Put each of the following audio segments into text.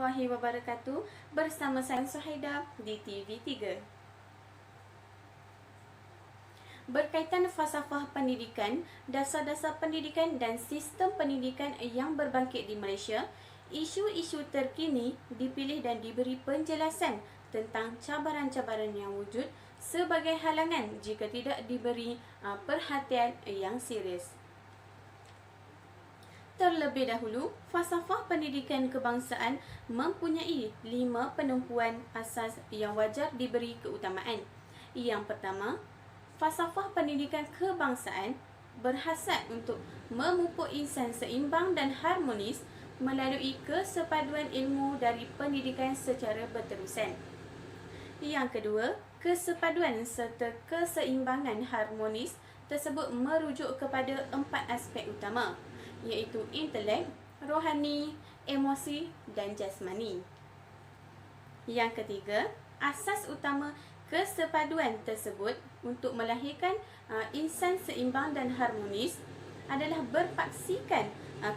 warahmatullahi wabarakatuh. Bersama saya Suhaida di TV3. Berkaitan falsafah pendidikan, dasar-dasar pendidikan dan sistem pendidikan yang berbangkit di Malaysia, isu-isu terkini dipilih dan diberi penjelasan tentang cabaran-cabaran yang wujud sebagai halangan jika tidak diberi perhatian yang serius. Terlebih dahulu, falsafah pendidikan kebangsaan mempunyai 5 penumpuan asas yang wajar diberi keutamaan. Yang pertama, falsafah pendidikan kebangsaan berhasrat untuk memupuk insan seimbang dan harmonis melalui kesepaduan ilmu dari pendidikan secara berterusan. Yang kedua, kesepaduan serta keseimbangan harmonis tersebut merujuk kepada 4 aspek utama, iaitu intelek, rohani, emosi dan jasmani. Yang ketiga, asas utama kesepaduan tersebut untuk melahirkan insan seimbang dan harmonis adalah berpaksikan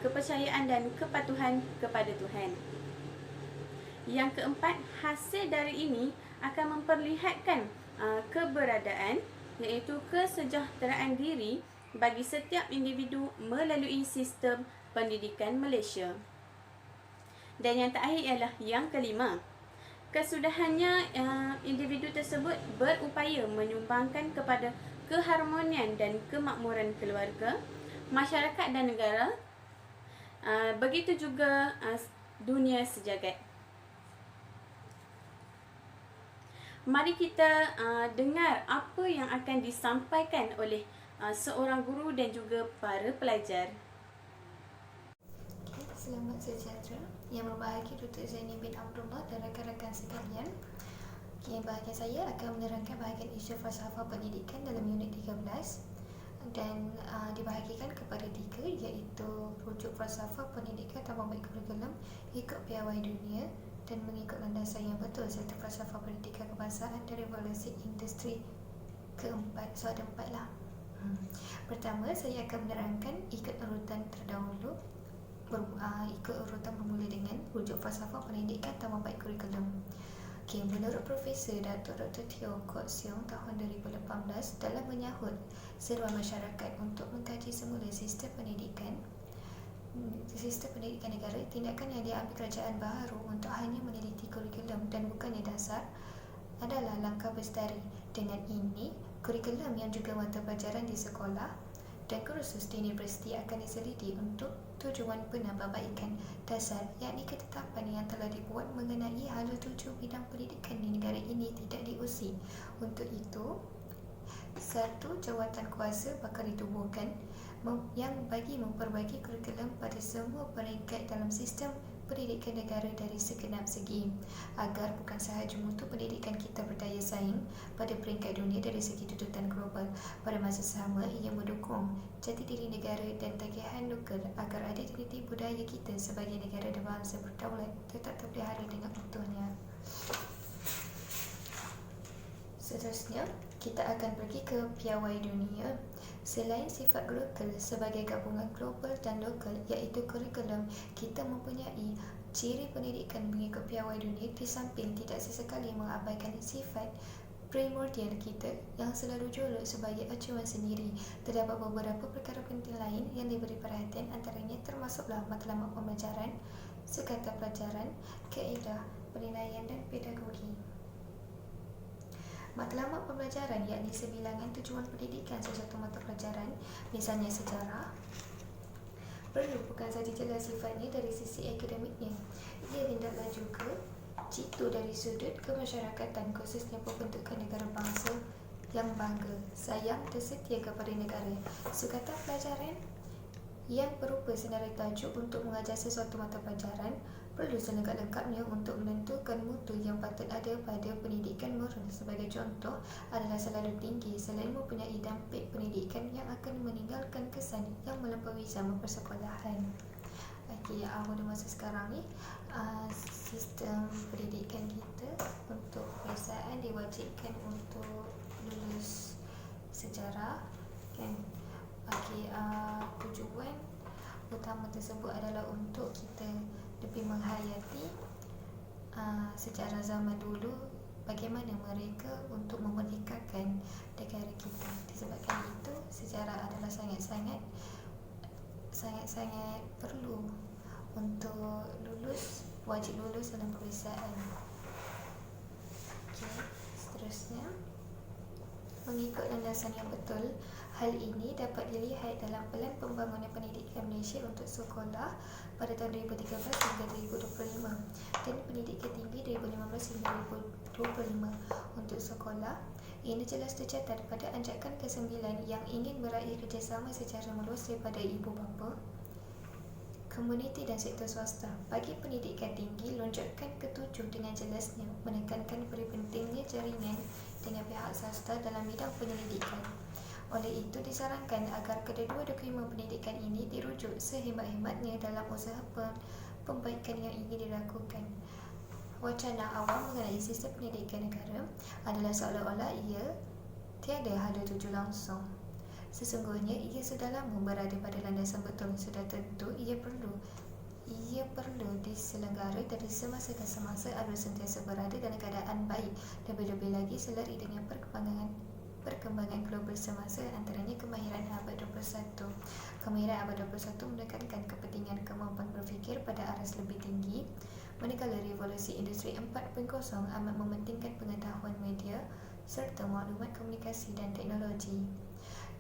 kepercayaan dan kepatuhan kepada Tuhan. Yang keempat, hasil dari ini akan memperlihatkan keberadaan iaitu kesejahteraan diri bagi setiap individu melalui sistem pendidikan Malaysia. Dan yang terakhir ialah yang kelima. Kesudahannya individu tersebut berupaya menyumbangkan kepada keharmonian dan kemakmuran keluarga, masyarakat dan negara, begitu juga dunia sejagat. Mari kita dengar apa yang akan disampaikan oleh seorang guru dan juga para pelajar. Selamat sejahtera. Yang berbahagia Dr. Zaini bin Abdullah dan rakan-rakan sekalian. Bahagian saya akan menerangkan bahagian isu falsafah pendidikan dalam unit 13 dan dibahagikan kepada 3, iaitu rujuk falsafah pendidikan tanpa baik kurikulum, ikut piawai dunia dan mengikut landasan yang betul, serta falsafah pendidikan kebangsaan dari revolusi industri keempat. So ada 4 lah. Pertama, saya akan menerangkan ikut urutan terdahulu. Ikut urutan bermula dengan rujuk falsafah pendidikan tanpa baik kurikulum. Menurut Profesor Datuk Dr. Teo Kok Siong tahun 2018 dalam menyahut seruan masyarakat untuk mengkaji semula sistem pendidikan negara, tindakan yang diambil kerajaan baharu untuk hanya meneliti kurikulum dan bukannya dasar adalah langkah bestari. Dengan ini, kurikulum yang juga mata pelajaran di sekolah dan kursus di universiti akan diselidi untuk tujuan penambahbaikan dasar, yakni ketetapan yang telah dibuat mengenai hala 7 bidang pendidikan di negara ini tidak diusik. Untuk itu, satu jawatan kuasa bakal ditubuhkan yang bagi memperbagi kurikulum pada semua peringkat dalam sistem pendidikan negara dari segenap segi, agar bukan sahaja mutu pendidikan kita berdaya saing pada peringkat dunia dari segi tuntutan global, pada masa sama ia mendukung jati diri negara dan tagihan lokal agar identiti budaya kita sebagai negara dan bangsa berdaulat tetap terpelihara dengan utuhnya. Seterusnya, kita akan pergi ke piawai dunia. Selain sifat global sebagai gabungan global dan lokal, iaitu kurikulum, kita mempunyai ciri pendidikan mengikut piawai dunia di samping tidak sesekali mengabaikan sifat primordial kita yang selalu jolok sebagai acuan sendiri. Terdapat beberapa perkara penting lain yang diberi perhatian, antaranya termasuklah matlamat pembelajaran, sekatan pelajaran, kaedah, penilaian dan pedagogi. Matlamat pembelajaran yakni sebilangan tujuan pendidikan sesuatu mata pelajaran, misalnya sejarah, perlu bukan sahaja jelas sifatnya dari sisi akademiknya, ia hendaklah juga jitu dari sudut kemasyarakatan, khususnya pembentukan negara bangsa yang bangga, sayang dan setia kepada negara. Sukatan pelajaran yang berupa senarai tajuk untuk mengajar sesuatu mata pelajaran perlu selengkap-lengkapnya untuk menentukan mutu yang patut ada pada pendidikan moral. Sebagai contoh adalah selalu tinggi selain mempunyai dampik pendidikan yang akan meninggalkan kesan yang melampaui zaman persekolahan. Awal masa sekarang ni sistem pendidikan kita untuk peperiksaan diwajibkan untuk lulus sejarah kan. Tujuan utama tersebut adalah untuk kita lebih menghayati sejarah zaman dulu, bagaimana mereka untuk memerdekakan negara kita. Disebabkan itu, sejarah adalah sangat-sangat perlu untuk wajib lulus dalam peperiksaan. Okey, seterusnya, mengikut landasan yang betul, hal ini dapat dilihat dalam Pelan Pembangunan Pendidikan Malaysia untuk sekolah pada tahun 2013 hingga 2025 dan pendidikan tinggi 2015 hingga 2025 untuk sekolah. Ini jelas tercatat pada anjakan ke-9 yang ingin meraih kerjasama secara meluas daripada ibu bapa, komuniti dan sektor swasta. Bagi pendidikan tinggi, lonjakan ke-7 dengan jelasnya menekankan peri pentingnya jaringan dengan pihak swasta dalam bidang penyelidikan. Oleh itu, disarankan agar kedua dokumen pendidikan ini dirujuk sehemat-hematnya dalam usaha pembaikan yang ingin dilakukan. Wacana awam mengenai sistem pendidikan negara adalah seolah-olah ia tiada ada tuju langsung. Sesungguhnya ia sudah lama berada pada landasan betul. Sudah tentu ia perlu diselenggara dari semasa ke semasa agar sentiasa berada dalam keadaan baik, lebih-lebih lagi selari dengan perkembangan global semasa, antaranya kemahiran abad 21. Kemahiran abad 21 menekankan kepentingan kemampuan berfikir pada aras lebih tinggi. Manakala revolusi industri 4.0 amat mementingkan pengetahuan media serta maklumat komunikasi dan teknologi.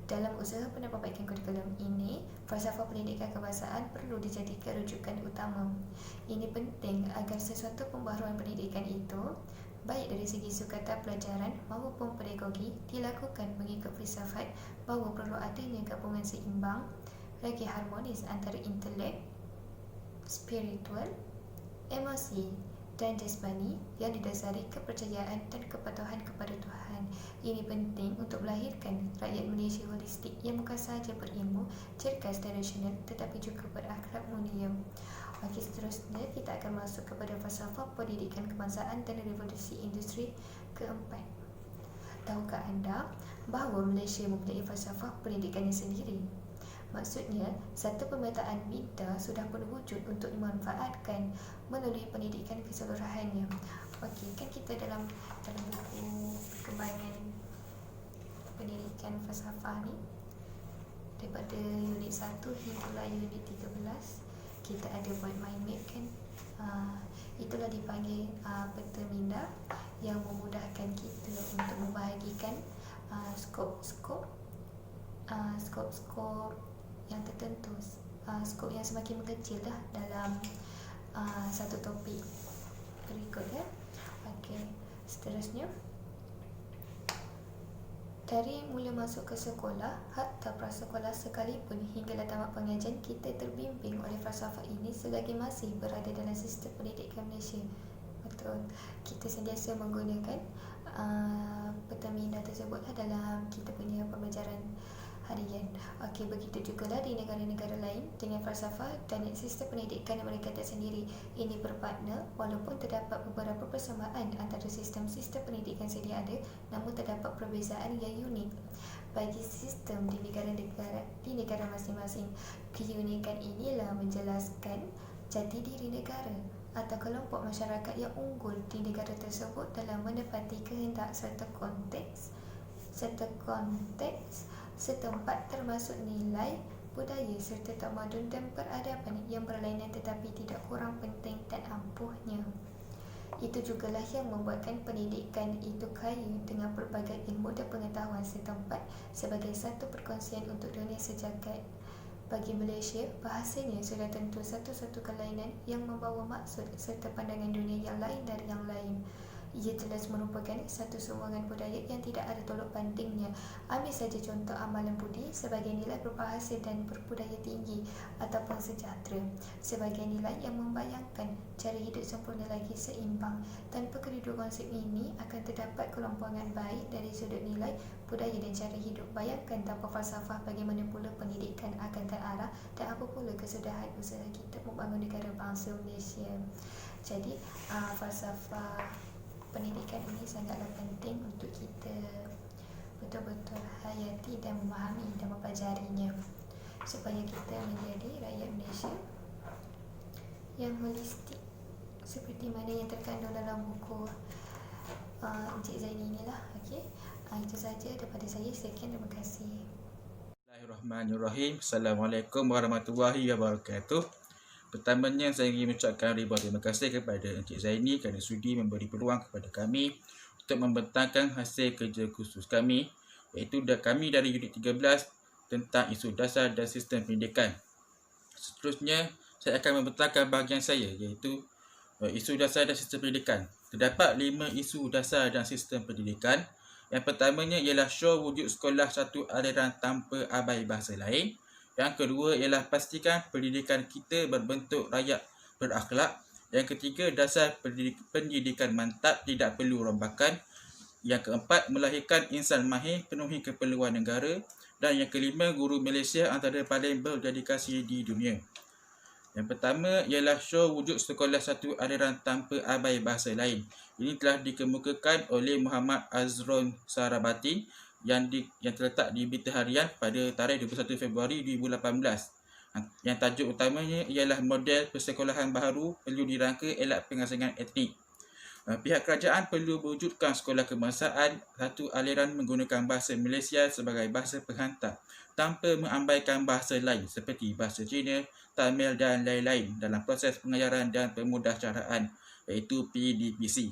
Dalam usaha penambahbaikan kurikulum ini, falsafah pendidikan kebangsaan perlu dijadikan rujukan utama. Ini penting agar sesuatu pembaharuan pendidikan itu, baik dari segi sukatan pelajaran maupun pedagogi, dilakukan mengikut filsafat bahawa perlu adanya gabungan seimbang lagi harmonis antara intelek, spiritual, emosi dan jasmani yang didasari kepercayaan dan kepatuhan kepada Tuhan. Ini penting untuk melahirkan rakyat Malaysia holistik yang bukan sahaja berilmu, cergas dan rasional tetapi juga berakhlak mulia. Okey, seterusnya kita akan masuk kepada falsafah pendidikan kebangsaan dan revolusi industri keempat. Tahukah anda bahawa Malaysia mempunyai falsafah pendidikannya sendiri? Maksudnya, satu pemetaan minda sudah pun wujud untuk dimanfaatkan melalui pendidikan keseluruhannya. Okey, kan kita dalam buku perkembangan pendidikan falsafah ni, daripada unit 1 hinggalah unit 13, kita ada buat mind map kan. Itulah dipanggil peta minda yang memudahkan kita untuk membahagikan skop-skop yang tertentu, skop yang semakin mengecil dah dalam satu topik berikut ya. Okey, seterusnya, dari mula masuk ke sekolah hatta prasekolah sekalipun hinggalah tamat pengajian, kita terbimbing oleh falsafah ini selagi masih berada dalam sistem pendidikan Malaysia. Betul, kita sentiasa menggunakan peta minda tersebutlah dalam kita punya pembelajaran harian. Okey, begitu jugalah di negara-negara lain dengan falsafah dan sistem pendidikan mereka tersendiri. Ini bermakna walaupun terdapat beberapa persamaan antara sistem-sistem pendidikan sedia ada, namun terdapat perbezaan yang unik bagi sistem di negara masing-masing. Keunikan inilah menjelaskan jati diri negara atau kelompok masyarakat yang unggul di negara tersebut dalam menepati kehendak serta konteks setempat, termasuk nilai, budaya serta tamadun dan peradaban yang berlainan tetapi tidak kurang penting dan ampuhnya. Itu jugalah yang membuatkan pendidikan itu kaya dengan pelbagai ilmu dan pengetahuan setempat sebagai satu perkongsian untuk dunia sejagat. Bagi Malaysia, bahasanya sudah tentu satu-satu kelainan yang membawa maksud serta pandangan dunia yang lain dari yang lain. Ia jelas merupakan satu sumbangan budaya yang tidak ada tolok bandingnya. Ambil saja contoh amalan budi sebagai nilai berbahasa dan berbudaya tinggi ataupun sejahtera, sebagai nilai yang membayangkan cara hidup sempurna lagi seimbang. Tanpa kedua konsep ini akan terdapat kelompokan baik dari sudut nilai, budaya dan cara hidup. Bayangkan tanpa falsafah bagaimana pula pendidikan akan terarah dan apa pula kesudahan usaha kita membangun negara bangsa Malaysia. Jadi falsafah pendidikan ini sangatlah penting untuk kita betul-betul hayati dan memahami dan mempelajarinya supaya kita menjadi rakyat Malaysia yang holistik seperti mana yang terkandung dalam buku Encik Zaini ni lah. Okey, itu saja daripada saya. Sekian, terima kasih. Bismillahirrahmanirrahim. Assalamualaikum warahmatullahi wabarakatuh. Pertamanya saya ingin mengucapkan ribuan terima kasih kepada Encik Zaini kerana sudi memberi peluang kepada kami untuk membentangkan hasil kerja khusus kami, iaitu kami dari Unit 13 tentang isu dasar dan sistem pendidikan. Seterusnya, saya akan membentangkan bahagian saya, iaitu isu dasar dan sistem pendidikan. Terdapat 5 isu dasar dan sistem pendidikan. Yang pertamanya ialah syur wujud sekolah satu aliran tanpa abai bahasa lain. Yang kedua ialah pastikan pendidikan kita berbentuk rakyat berakhlak. Yang ketiga, dasar pendidikan mantap tidak perlu rombakan. Yang keempat, melahirkan insan mahir penuhi keperluan negara. Dan yang kelima, guru Malaysia antara paling berdedikasi di dunia. Yang pertama ialah syur wujud sekolah satu aliran tanpa abai bahasa lain. Ini telah dikemukakan oleh Muhammad Azron Sarabati yang terletak di Berita Harian pada tarikh 21 Februari 2018. Yang tajuk utamanya ialah model persekolahan baharu perlu dirangka elak pengasingan etnik. Pihak kerajaan perlu mewujudkan sekolah kebangsaan satu aliran menggunakan bahasa Malaysia sebagai bahasa penghantar tanpa mengabaikan bahasa lain seperti bahasa Cina, Tamil dan lain-lain dalam proses pengajaran dan pemudahcaraan, iaitu PDPC.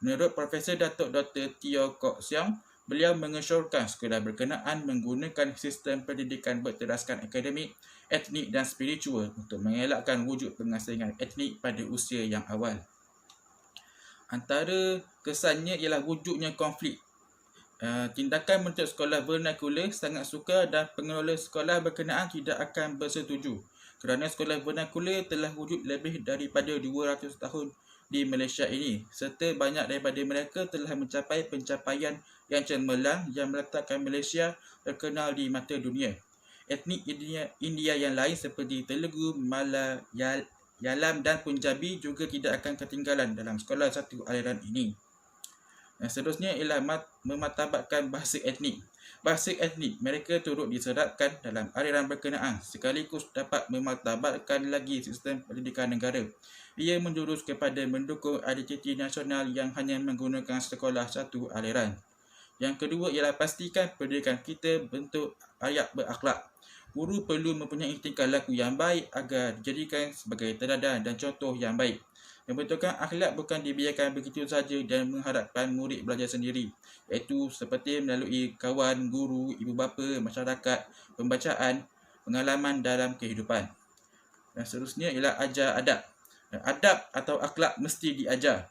Menurut Profesor Datuk Dr. Teo Kok Siong, beliau mengesyorkan sekolah berkenaan menggunakan sistem pendidikan berteraskan akademik, etnik dan spiritual untuk mengelakkan wujud pengasingan etnik pada usia yang awal. Antara kesannya ialah wujudnya konflik. Tindakan bentuk sekolah vernakular sangat sukar dan pengelola sekolah berkenaan tidak akan bersetuju kerana sekolah vernakular telah wujud lebih daripada 200 tahun di Malaysia ini serta banyak daripada mereka telah mencapai pencapaian yang cemerlang yang meletakkan Malaysia terkenal di mata dunia. Etnik India yang lain seperti Telugu, Malayalam dan Punjabi juga tidak akan ketinggalan dalam sekolah satu aliran ini. Yang seterusnya ialah memartabatkan bahasa etnik. Bahasa etnik mereka turut diserapkan dalam aliran berkenaan sekaligus dapat memartabatkan lagi sistem pendidikan negara. Ia menjurus kepada mendukung identiti nasional yang hanya menggunakan sekolah satu aliran. Yang kedua ialah pastikan pendidikan kita bentuk rakyat berakhlak. Guru perlu mempunyai tingkah laku yang baik agar dijadikan sebagai teladan dan contoh yang baik. Pembentukan akhlak bukan dibiarkan begitu saja dan mengharapkan murid belajar sendiri, iaitu seperti melalui kawan, guru, ibu bapa, masyarakat, pembacaan, pengalaman dalam kehidupan. Dan seterusnya ialah ajar adab. Adab atau akhlak mesti diajar.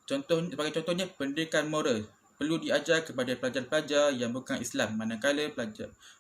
Sebagai contohnya, pendidikan moral perlu diajar kepada pelajar-pelajar yang bukan Islam, manakala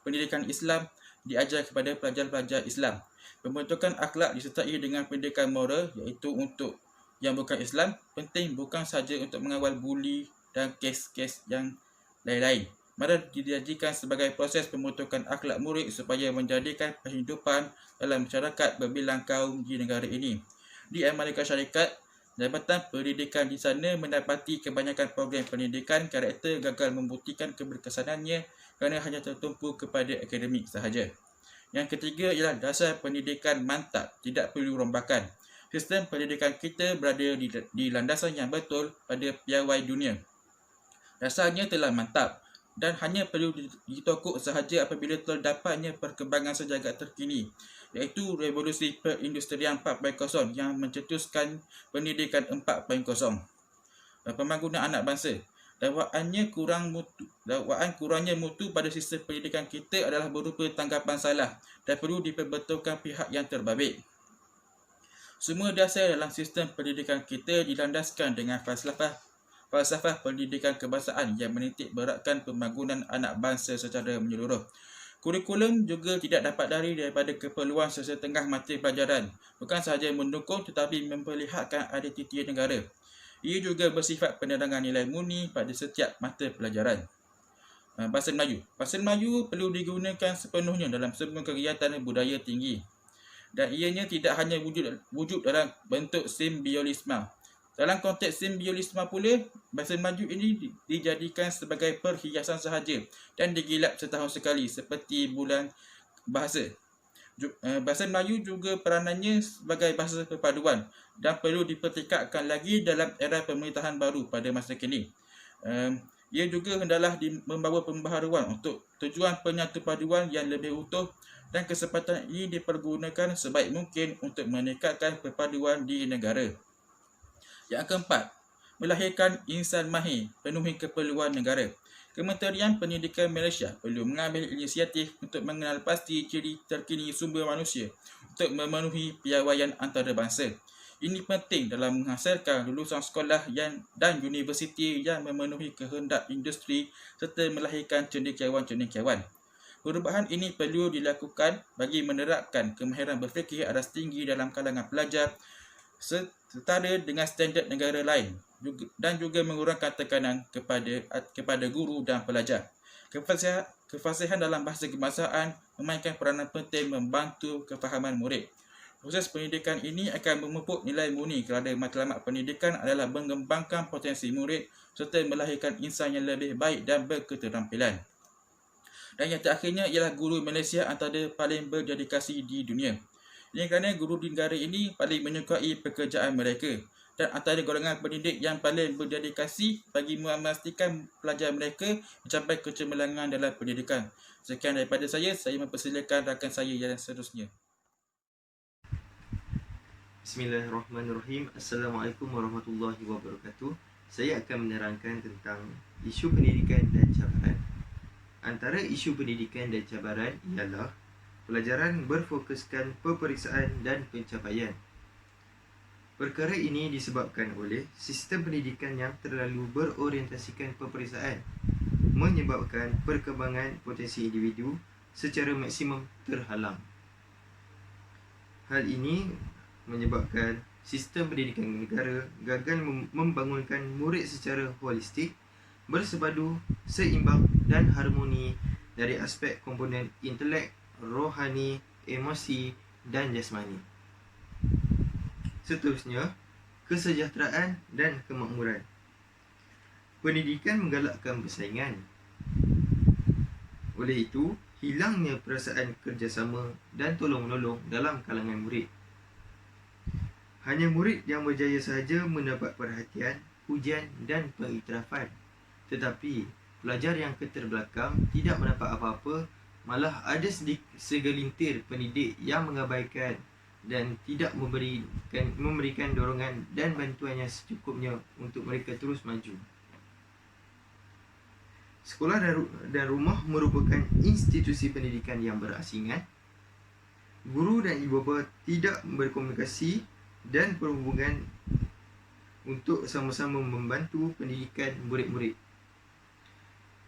pendidikan Islam diajar kepada pelajar-pelajar Islam. Pembentukan akhlak disertai dengan pendidikan moral, iaitu untuk yang bukan Islam, penting bukan sahaja untuk mengawal buli dan kes-kes yang lain-lain. Mari dijadikan sebagai proses pembentukan akhlak murid supaya menjadikan kehidupan dalam masyarakat berbilang kaum di negara ini. Di Amerika Syarikat, Jabatan Pendidikan di sana mendapati kebanyakan program pendidikan karakter gagal membuktikan keberkesanannya kerana hanya tertumpu kepada akademik sahaja. Yang ketiga ialah dasar pendidikan mantap, tidak perlu rombakan. Sistem pendidikan kita berada di landasan yang betul pada piawai dunia. Dasarnya telah mantap dan hanya perlu ditokok sahaja apabila terdapatnya perkembangan sejagat terkini, iaitu revolusi perindustrian 4.0 yang mencetuskan pendidikan 4.0. Pembangunan anak bangsa. Dakwaan kurangnya mutu pada sistem pendidikan kita adalah berupa tanggapan salah dan perlu diperbetulkan pihak yang terbabit. Semua dasar dalam sistem pendidikan kita dilandaskan dengan falsafah pendidikan kebangsaan yang menitik beratkan pembangunan anak bangsa secara menyeluruh. Kurikulum juga tidak dapat lari daripada keperluan sesetengah mata pelajaran, bukan sahaja mendukung tetapi memperlihatkan identiti negara. Ia juga bersifat penerangan nilai murni pada setiap mata pelajaran. Bahasa Melayu. Bahasa Melayu perlu digunakan sepenuhnya dalam semua kegiatan budaya tinggi. Dan ianya tidak hanya wujud dalam bentuk simbiolisme. Dalam konteks simbiolisme pula, bahasa Melayu ini dijadikan sebagai perhiasan sahaja dan digilap setahun sekali seperti bulan bahasa. Bahasa Melayu juga peranannya sebagai bahasa perpaduan dan perlu dipertingkatkan lagi dalam era pemerintahan baru pada masa kini. Ia juga hendaklah membawa pembaharuan untuk tujuan penyatu paduan yang lebih utuh, dan kesempatan ini dipergunakan sebaik mungkin untuk meningkatkan perpaduan di negara. Yang keempat, melahirkan insan mahir penuhi keperluan negara. Kementerian Pendidikan Malaysia perlu mengambil inisiatif untuk mengenal pasti ciri terkini sumber manusia untuk memenuhi piawaian antarabangsa. Ini penting dalam menghasilkan lulusan sekolah dan universiti yang memenuhi kehendak industri serta melahirkan cendekiawan-cendekiawan. Perubahan ini perlu dilakukan bagi menerapkan kemahiran berfikir aras tinggi dalam kalangan pelajar setara dengan standard negara lain dan juga mengurangkan tekanan kepada guru dan pelajar. Kefasihan dalam bahasa kebangsaan memainkan peranan penting membantu kefahaman murid. Proses pendidikan ini akan memupuk nilai murni kerana matlamat pendidikan adalah mengembangkan potensi murid serta melahirkan insan yang lebih baik dan berketerampilan. Dan yang terakhirnya ialah guru Malaysia antara paling berdedikasi di dunia. Ini kerana guru di negara ini paling menyukai pekerjaan mereka dan antara golongan pendidik yang paling berdedikasi bagi memastikan pelajar mereka mencapai kecemerlangan dalam pendidikan. Sekian daripada saya mempersilakan rakan saya yang seterusnya. Bismillahirrahmanirrahim. Assalamualaikum warahmatullahi wabarakatuh. Saya akan menerangkan tentang isu pendidikan dan cabaran. Antara isu pendidikan dan cabaran ialah pelajaran berfokuskan peperiksaan dan pencapaian. Perkara ini disebabkan oleh sistem pendidikan yang terlalu berorientasikan peperiksaan, menyebabkan perkembangan potensi individu secara maksimum terhalang. Hal ini menyebabkan sistem pendidikan negara gagal membangunkan murid secara holistik, bersepadu, seimbang dan harmoni dari aspek komponen intelek, rohani, emosi dan jasmani. Seterusnya, kesejahteraan dan kemakmuran. Pendidikan menggalakkan persaingan. Oleh itu, hilangnya perasaan kerjasama dan tolong-menolong dalam kalangan murid. Hanya murid yang berjaya sahaja mendapat perhatian, pujian dan pengiktirafan. Tetapi, pelajar yang keterbelakang tidak mendapat apa-apa, malah ada segelintir pendidik yang mengabaikan dan tidak memberikan dorongan dan bantuan yang secukupnya untuk mereka terus maju. Sekolah dan rumah merupakan institusi pendidikan yang berasingan. Guru dan ibu bapa tidak berkomunikasi dan perhubungan untuk sama-sama membantu pendidikan murid-murid.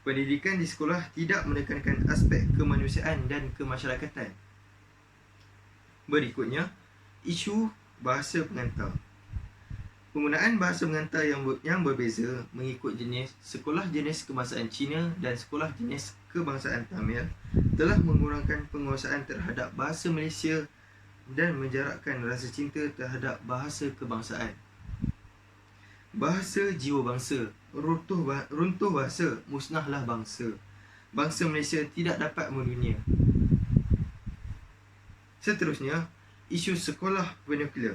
Pendidikan di sekolah tidak menekankan aspek kemanusiaan dan kemasyarakatan. Berikutnya, isu bahasa pengantar. Penggunaan bahasa pengantar yang berbeza mengikut jenis sekolah jenis kebangsaan Cina dan sekolah jenis kebangsaan Tamil telah mengurangkan penguasaan terhadap bahasa Malaysia dan menjarakkan rasa cinta terhadap bahasa kebangsaan. Bahasa jiwa bangsa, runtuh bahasa, musnahlah bangsa. Bangsa Malaysia tidak dapat mendunia. Seterusnya, isu sekolah vernacular.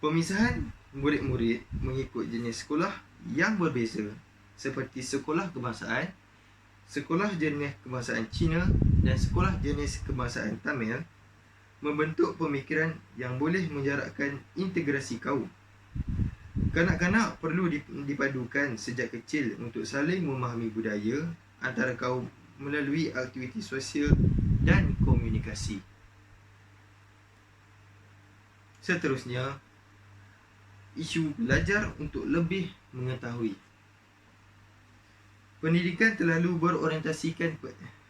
Pemisahan murid-murid mengikut jenis sekolah yang berbeza seperti sekolah kebangsaan, sekolah jenis kebangsaan Cina dan sekolah jenis kebangsaan Tamil membentuk pemikiran yang boleh menjarakkan integrasi kaum. Kanak-kanak perlu dipadukan sejak kecil untuk saling memahami budaya antara kaum melalui aktiviti sosial dan komunikasi. Seterusnya, isu belajar untuk lebih mengetahui. Pendidikan terlalu berorientasikan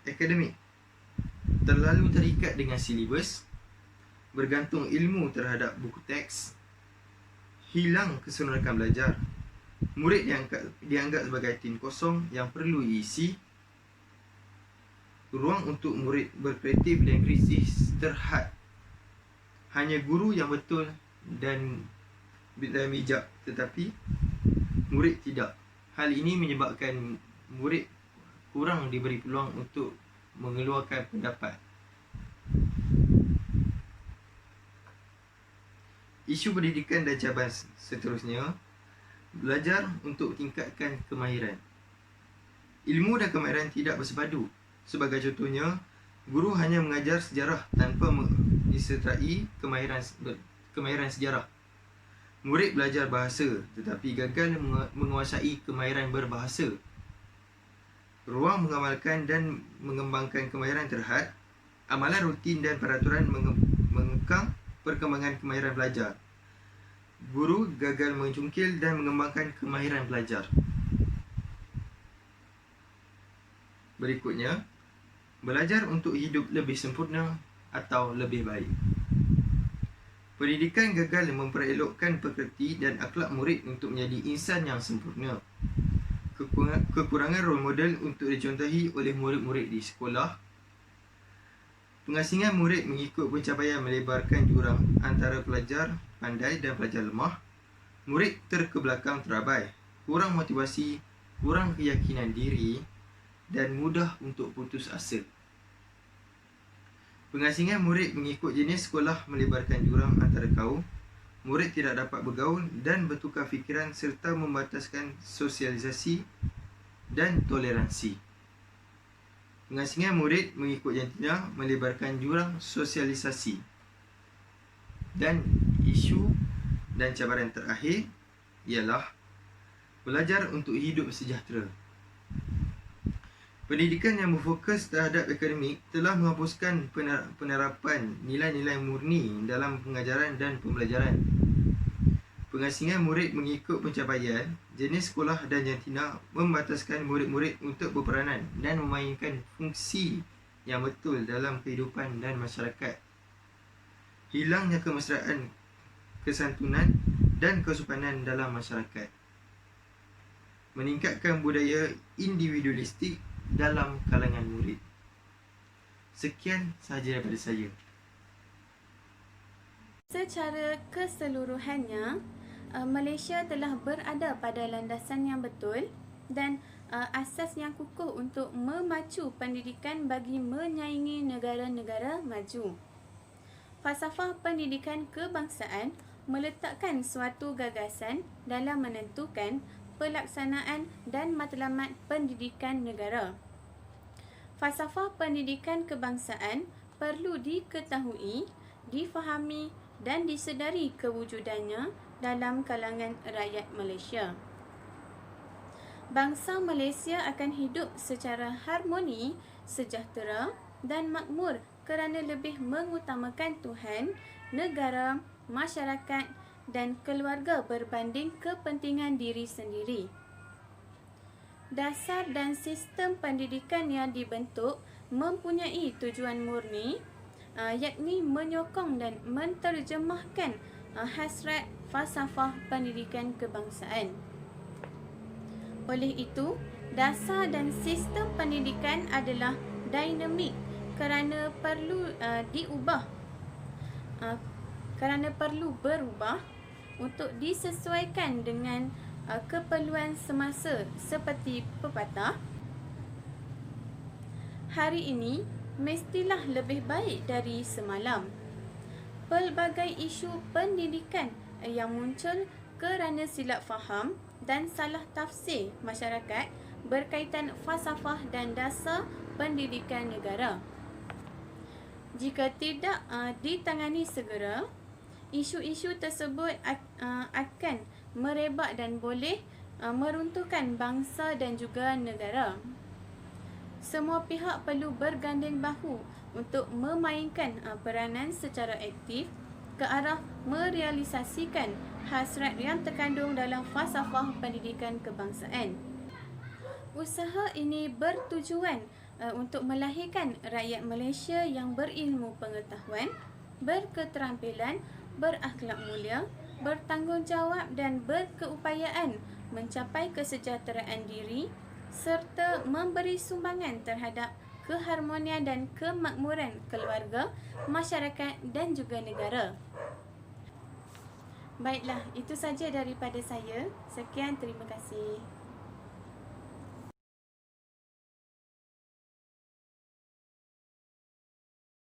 akademik, terlalu terikat dengan silibus, bergantung ilmu terhadap buku teks, hilang keseronokan belajar. Murid dianggap sebagai tin kosong yang perlu diisi. Ruang untuk murid berkreatif dan kritis terhad. Hanya guru yang betul dan bijak, tetapi murid tidak. Hal ini menyebabkan murid kurang diberi peluang untuk mengeluarkan pendapat. Isu pendidikan dan cabaran seterusnya, belajar untuk tingkatkan kemahiran. Ilmu dan kemahiran tidak bersepadu. Sebagai contohnya, guru hanya mengajar sejarah tanpa disertai kemahiran sejarah. Murid belajar bahasa tetapi gagal menguasai kemahiran berbahasa. Ruang mengamalkan dan mengembangkan kemahiran terhad. Amalan rutin dan peraturan mengekang perkembangan kemahiran belajar. Guru gagal mencungkil dan mengembangkan kemahiran pelajar. Berikutnya, belajar untuk hidup lebih sempurna atau lebih baik. Pendidikan gagal memperelokkan pekerti dan akhlak murid untuk menjadi insan yang sempurna. Kekurangan role model untuk dicontohi oleh murid-murid di sekolah. Pengasingan murid mengikut pencapaian melebarkan jurang antara pelajar pandai dan pelajar lemah. Murid terkebelakang terabai, kurang motivasi, kurang keyakinan diri dan mudah untuk putus asa. Pengasingan murid mengikut jenis sekolah melebarkan jurang antara kaum. Murid tidak dapat bergaul dan bertukar fikiran serta membataskan sosialisasi dan toleransi. Pengasingan murid mengikut jantina melebarkan jurang sosialisasi. Dan isu dan cabaran terakhir ialah belajar untuk hidup sejahtera. Pendidikan yang berfokus terhadap akademik telah menghapuskan penerapan nilai-nilai murni dalam pengajaran dan pembelajaran. Pengasingan murid mengikut pencapaian, jenis sekolah dan jantina membataskan murid-murid untuk berperanan dan memainkan fungsi yang betul dalam kehidupan dan masyarakat. Hilangnya kemesraan, kesantunan dan kesopanan dalam masyarakat. Meningkatkan budaya individualistik dalam kalangan murid. Sekian sahaja daripada saya. Secara keseluruhannya, Malaysia telah berada pada landasan yang betul dan asas yang kukuh untuk memacu pendidikan bagi menyaingi negara-negara maju. Falsafah pendidikan kebangsaan meletakkan suatu gagasan dalam menentukan pelaksanaan dan matlamat pendidikan negara. Falsafah pendidikan kebangsaan perlu diketahui, difahami dan disedari kewujudannya dalam kalangan rakyat Malaysia. Bangsa Malaysia akan hidup secara harmoni, sejahtera dan makmur kerana lebih mengutamakan Tuhan, negara, masyarakat dan keluarga berbanding kepentingan diri sendiri. Dasar dan sistem pendidikan yang dibentuk mempunyai tujuan murni, yakni menyokong dan menterjemahkan hasrat falsafah pendidikan kebangsaan. Oleh itu, dasar dan sistem pendidikan adalah dinamik kerana perlu berubah untuk disesuaikan dengan keperluan semasa, seperti pepatah, hari ini mestilah lebih baik dari semalam. Pelbagai isu pendidikan yang muncul kerana silap faham dan salah tafsir masyarakat berkaitan falsafah dan dasar pendidikan negara. Jika tidak ditangani segera, isu-isu tersebut akan merebak dan boleh meruntuhkan bangsa dan juga negara. Semua pihak perlu berganding bahu untuk memainkan peranan secara aktif ke arah merealisasikan hasrat yang terkandung dalam falsafah pendidikan kebangsaan. Usaha ini bertujuan untuk melahirkan rakyat Malaysia yang berilmu pengetahuan, berketerampilan, berakhlak mulia, bertanggungjawab dan berkeupayaan mencapai kesejahteraan diri serta memberi sumbangan terhadap keharmonian dan kemakmuran keluarga, masyarakat dan juga negara. Baiklah, itu saja daripada saya. Sekian, terima kasih.